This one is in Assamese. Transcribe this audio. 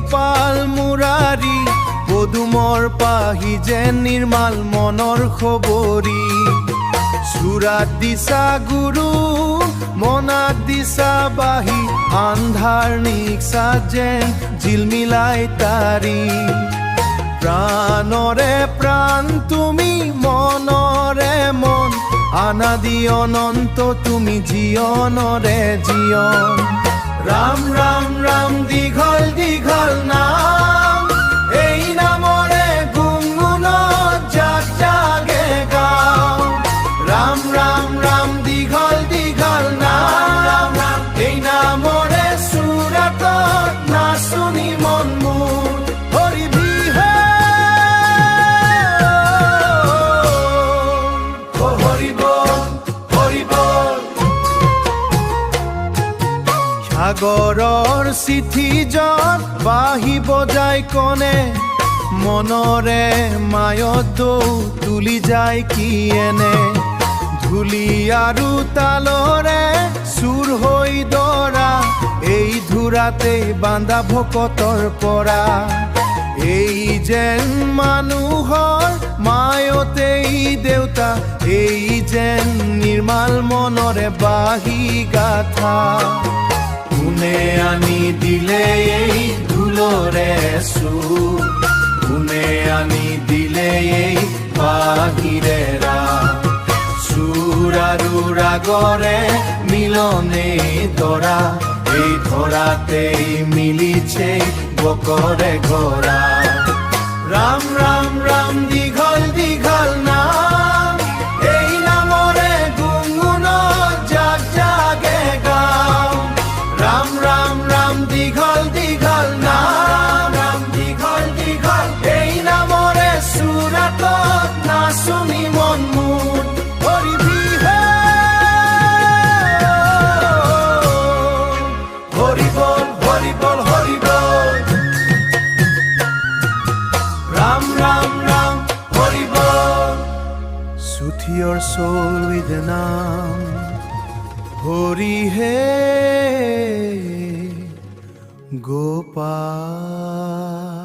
গোপাল মুৰাৰী পদুমৰ পাহি যেন নিৰ্মাল মনৰ খবৰী চূড়াত দিছা গুৰু মনাত দিছা বাহি আন্ধাৰ নিক্সা যেন জিলমিলাই তাৰি প্ৰাণৰে প্ৰাণ তুমি মনৰে মন আনাদি অনন্ত তুমি জীৱনৰে জীৱন ৰাম ৰাম ৰাম দীঘল দীঘল নাম এই নামৰে গুণগুণত জাক জাগে গাওঁ ৰাম ৰাম ৰাম দীঘল দীঘল নাম এই নামৰে সুৰতত নাচনি মন মোৰ হৰি বিহু হৰি বল হৰি বল সাগৰৰ চিঠি যত বাহি বজাই কনে মনৰে মায়ত দৌ তুলি যায় কি এনে ধূলি আৰু তালৰে চুৰ হৈ দৰা এই ধুৰাতে বান্ধা ভকতৰ পৰা এই যেন মানুহৰ মায়তেই দেউতা এই যেন নিৰ্মাল মনৰে বাহি গাথা কোনে আনি দিলে এই ধুলৰে চুৰ কোনে আনি দিলে এই বাহিৰে ৰাগ সুৰ আৰু ৰাগৰে মিলনে ধৰা এই ধৰাতেই মিলিছে বকৰে ঘৰা ৰাম ৰাম ৰাম দীঘল দীঘল নাম এই নামৰে গুণগুণত জাক জাগে গাওঁ ৰাম ৰাম ৰাম দীঘল দীঘল নাম ৰাম দীঘল দীঘল এই নামৰে সুৰতত নাচনি মন মোৰ হৰি বিহু হৰি বল হৰি বল হৰি বল ৰাম ৰাম ৰাম হৰি বল Soothe your soul with the naam Hori He Gopal